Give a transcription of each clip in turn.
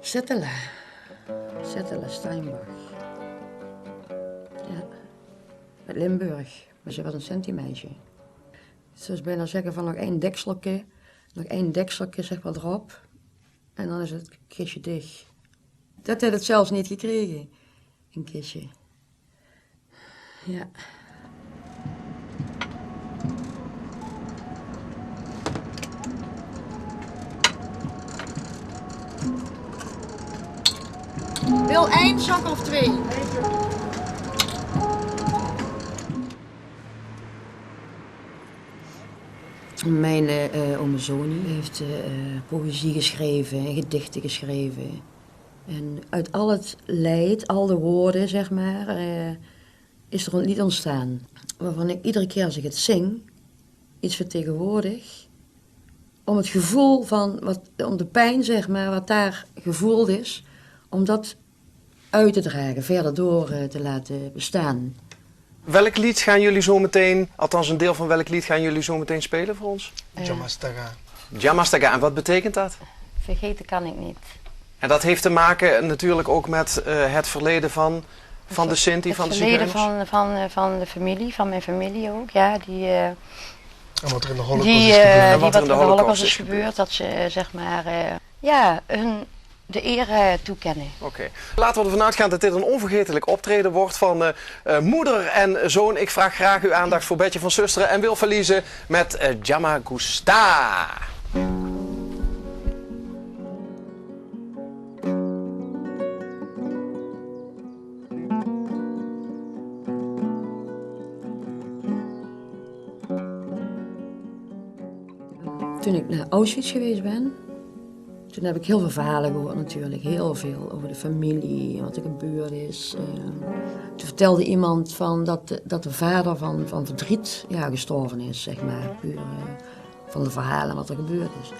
Zettela. Zettela Steinbach. Ja. Uit Limburg. Maar ze was een centimeisje. Ze is bijna zeggen van nog één dekseltje zeg maar erop. En dan is het kistje dicht. Dat had het zelfs niet gekregen. Een kistje. Ja. Wil 1 zak of 2? Mijn ome Zoni heeft poëzie geschreven en gedichten geschreven. En uit al het leed, al de woorden, zeg maar, is er een lied ontstaan. Waarvan ik iedere keer als ik het zing, iets vertegenwoordig. Om het gevoel van, om de pijn, zeg maar, wat daar gevoeld is, om dat uit te dragen, verder door te laten bestaan. Welk lied gaan jullie zo meteen, althans een deel van welk lied gaan jullie zo meteen spelen voor ons? Jamastaga. Jamastaga, en wat betekent dat? Vergeten kan ik niet. En dat heeft te maken natuurlijk ook met het verleden van de Sinti, van de Zigeuners? Het verleden van de familie, van mijn familie ook, ja. En wat er in de Holocaust is gebeurd. Wat er in de Holocaust is gebeurd, dat ze zeg maar, hun de eer toekennen. Oké. Laten we ervan uitgaan dat dit een onvergetelijk optreden wordt van moeder en zoon. Ik vraag graag uw aandacht voor Betje van Susteren en Wil Verliezen met Jamagusta. Toen ik naar Auschwitz geweest ben, toen heb ik heel veel verhalen gehoord natuurlijk. Heel veel over de familie en wat er gebeurd is. Toen vertelde iemand dat de vader van verdriet gestorven is, zeg maar. Puur van de verhalen wat er gebeurd is.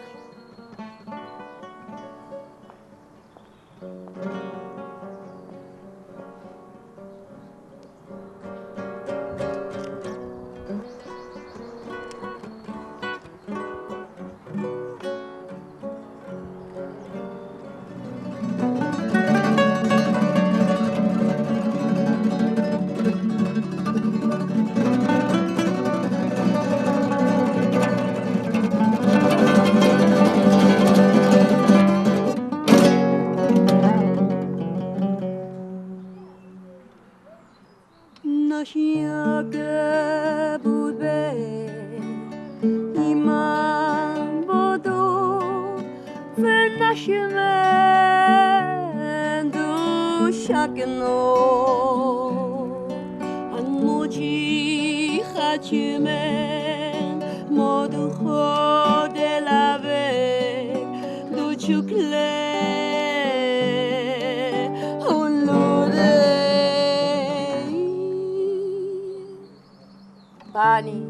Pani,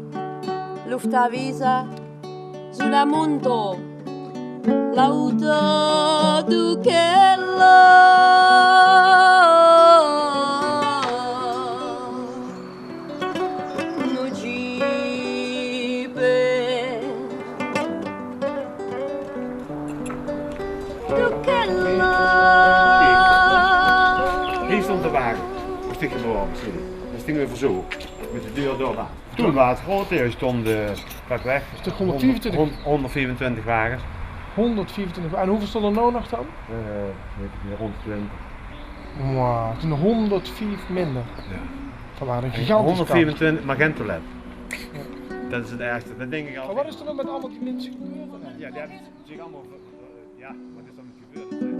luftavisa, sulla monto, l'auto ducello. Hier stond de wagen, een stukje boven, dat stond even zo, met de deur door. Toen was het groot, er stonden weg, Stuk 124. 124 wagens. 124. En hoeveel stonden er nou nog dan? Weet ik niet, rond 20. Wauw, toen 104 minder. Ja. Dat waren een gigantische 124 Magentolet. Ja. Dat is het ergste, dat denk ik al. Maar wat is er nou met allemaal die mensen gebeurd? Ja, die hebben zich allemaal, ja, wat is er met gebeurd?